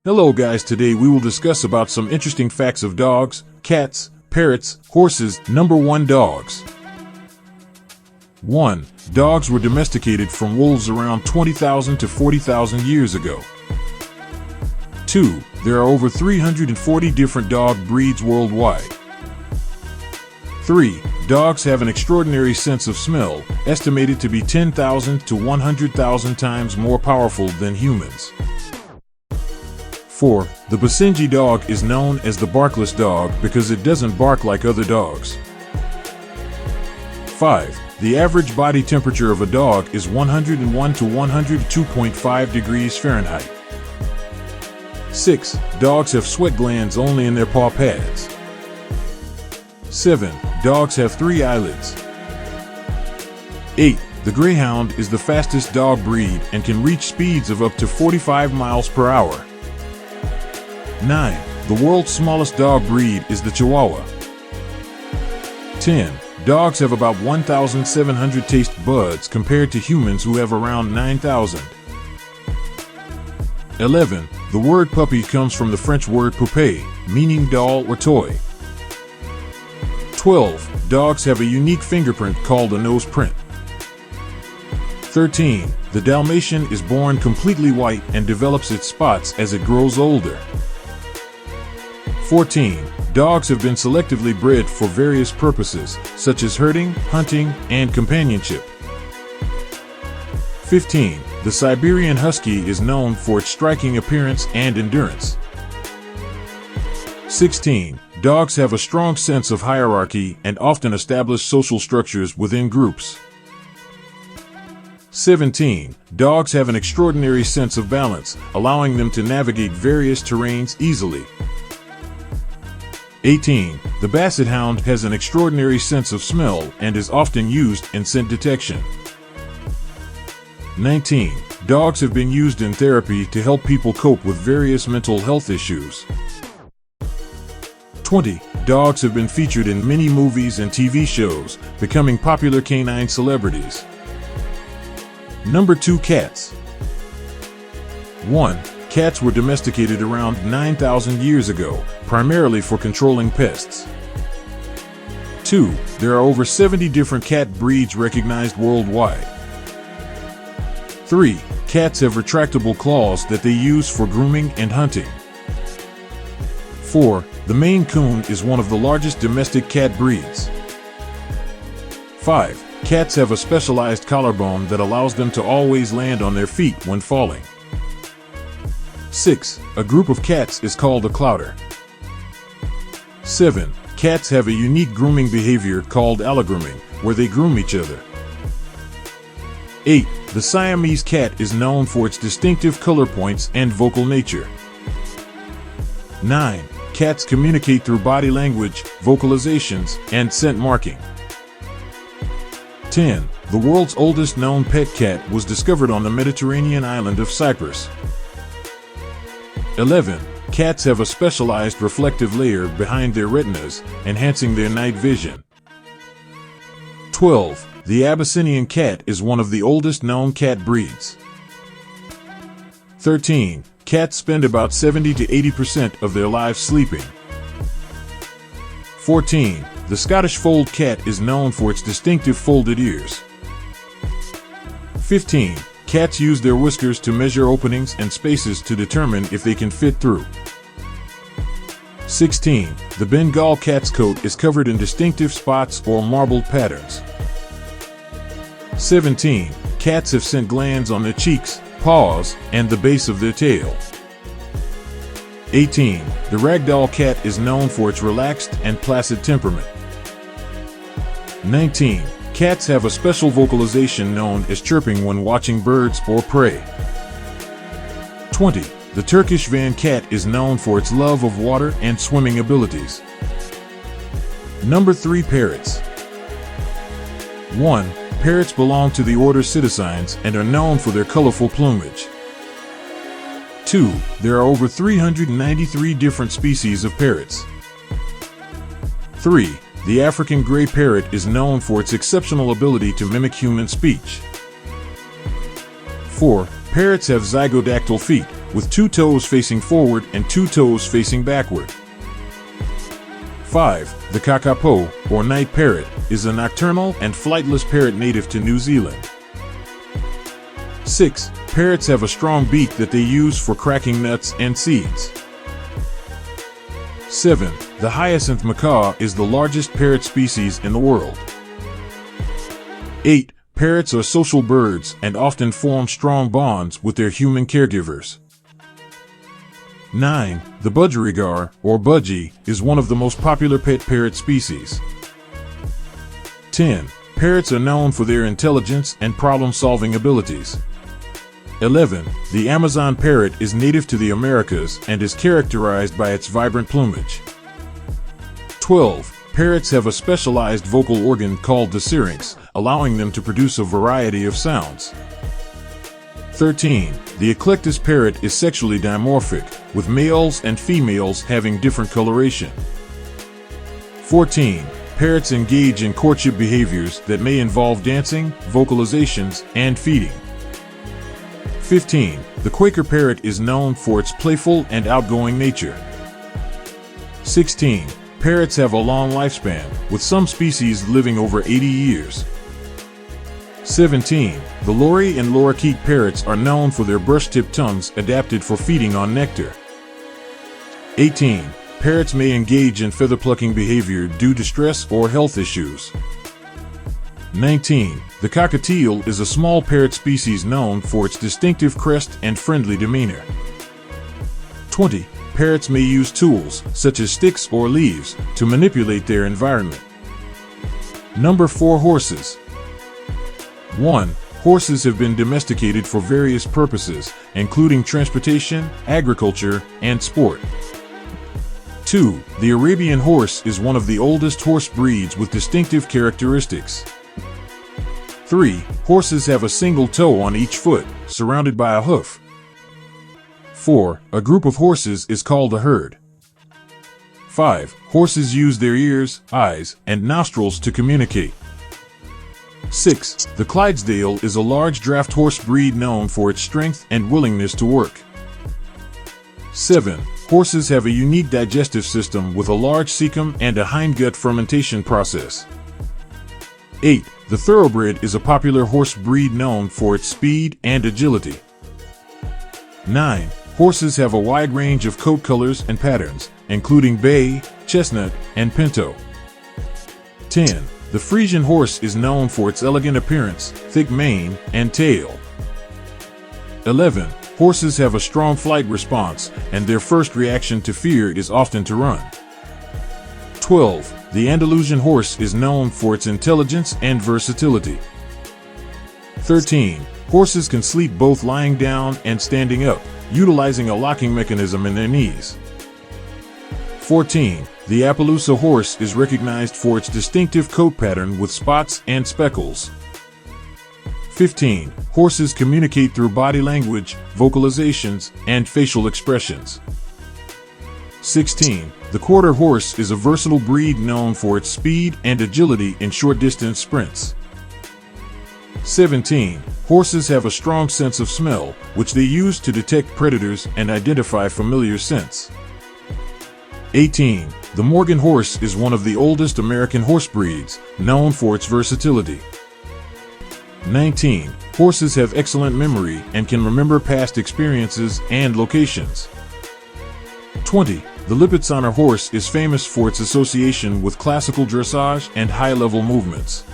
Hello guys, today we will discuss about some interesting facts of dogs, cats, parrots, horses. Number 1, dogs. 1. Dogs were domesticated from wolves around 20,000 to 40,000 years ago. 2. There are over 340 different dog breeds worldwide. 3. Dogs have an extraordinary sense of smell, estimated to be 10,000 to 100,000 times more powerful than humans. 4. The Basenji dog is known as the barkless dog because it doesn't bark like other dogs. 5. The average body temperature of a dog is 101 to 102.5 degrees Fahrenheit. 6. Dogs have sweat glands only in their paw pads. 7. Dogs have 3 eyelids. 8. The Greyhound is the fastest dog breed and can reach speeds of up to 45 miles per hour. 9. The world's smallest dog breed is the Chihuahua. 10. Dogs have about 1,700 taste buds compared to humans who have around 9,000. 11. The word puppy comes from the French word poupée, meaning doll or toy. 12. Dogs have a unique fingerprint called a nose print. 13. The Dalmatian is born completely white and develops its spots as it grows older. 14. Dogs have been selectively bred for various purposes, such as herding, hunting, and companionship. 15. The Siberian Husky is known for its striking appearance and endurance. 16. Dogs have a strong sense of hierarchy and often establish social structures within groups. 17. Dogs have an extraordinary sense of balance, allowing them to navigate various terrains easily. 18. The Basset Hound has an extraordinary sense of smell and is often used in scent detection. 19. Dogs have been used in therapy to help people cope with various mental health issues. 20. Dogs have been featured in many movies and TV shows, becoming popular canine celebrities. Number 2, cats. 1. Cats were domesticated around 9,000 years ago, primarily for controlling pests. 2. There are over 70 different cat breeds recognized worldwide. 3. Cats have retractable claws that they use for grooming and hunting. 4. The Maine Coon is one of the largest domestic cat breeds. 5. Cats have a specialized collarbone that allows them to always land on their feet when falling. 6. A group of cats is called a clouder. 7. Cats have a unique grooming behavior called allogrooming, where they groom each other. 8. The Siamese cat is known for its distinctive color points and vocal nature. 9. Cats communicate through body language, vocalizations, and scent marking. 10. The world's oldest known pet cat was discovered on the Mediterranean island of Cyprus. 11. Cats have a specialized reflective layer behind their retinas, enhancing their night vision. 12. The Abyssinian cat is one of the oldest known cat breeds. 13. Cats spend about 70 to 80% of their lives sleeping. 14. The Scottish fold cat is known for its distinctive folded ears. 15. Cats use their whiskers to measure openings and spaces to determine if they can fit through. 16. The Bengal cat's coat is covered in distinctive spots or marbled patterns. 17. Cats have scent glands on their cheeks, paws, and the base of their tail. 18. The ragdoll cat is known for its relaxed and placid temperament. 19. Cats have a special vocalization known as chirping when watching birds or prey. 20. The Turkish van cat is known for its love of water and swimming abilities. Number 3, parrots. 1. Parrots belong to the order Psittacines and are known for their colorful plumage. 2. There are over 393 different species of parrots. 3. The African gray parrot is known for its exceptional ability to mimic human speech. 4. Parrots have zygodactyl feet, with 2 toes facing forward and 2 toes facing backward. 5. The kakapo, or night parrot, is a nocturnal and flightless parrot native to New Zealand. 6. Parrots have a strong beak that they use for cracking nuts and seeds. 7. The hyacinth macaw is the largest parrot species in the world. 8. Parrots are social birds and often form strong bonds with their human caregivers. 9. The budgerigar, or budgie, is one of the most popular pet parrot species. 10. Parrots are known for their intelligence and problem-solving abilities. 11. The Amazon parrot is native to the Americas and is characterized by its vibrant plumage. 12. Parrots have a specialized vocal organ called the syrinx, allowing them to produce a variety of sounds. 13. The eclectus parrot is sexually dimorphic, with males and females having different coloration. 14. Parrots engage in courtship behaviors that may involve dancing, vocalizations, and feeding. 15. The Quaker parrot is known for its playful and outgoing nature. 16. Parrots have a long lifespan, with some species living over 80 years. 17. The lorry and lorikeet parrots are known for their brush-tipped tongues adapted for feeding on nectar. 18. Parrots may engage in feather-plucking behavior due to stress or health issues. 19. The cockatiel is a small parrot species known for its distinctive crest and friendly demeanor. 20. Parrots may use tools, such as sticks or leaves, to manipulate their environment. Number 4. Horses. 1. Horses have been domesticated for various purposes, including transportation, agriculture, and sport. 2. The Arabian horse is one of the oldest horse breeds with distinctive characteristics. 3. Horses have a single toe on each foot, surrounded by a hoof. 4. A group of horses is called a herd. 5. Horses use their ears, eyes, and nostrils to communicate. 6. The Clydesdale is a large draft horse breed known for its strength and willingness to work. 7. Horses have a unique digestive system with a large cecum and a hindgut fermentation process. 8. The Thoroughbred is a popular horse breed known for its speed and agility. 9. Horses have a wide range of coat colors and patterns, including bay, chestnut, and pinto. 10. The Frisian horse is known for its elegant appearance, thick mane, and tail. 11. Horses have a strong flight response, and their first reaction to fear is often to run. 12. The Andalusian horse is known for its intelligence and versatility. 13. Horses can sleep both lying down and standing up, utilizing a locking mechanism in their knees. 14. The Appaloosa horse is recognized for its distinctive coat pattern with spots and speckles. 15. Horses communicate through body language, vocalizations, and facial expressions. 16. The Quarter horse is a versatile breed known for its speed and agility in short-distance sprints. 17. Horses have a strong sense of smell, which they use to detect predators and identify familiar scents. 18. The Morgan horse is one of the oldest American horse breeds, known for its versatility. 19. Horses have excellent memory and can remember past experiences and locations. 20. The Lipizzaner horse is famous for its association with classical dressage and high-level movements.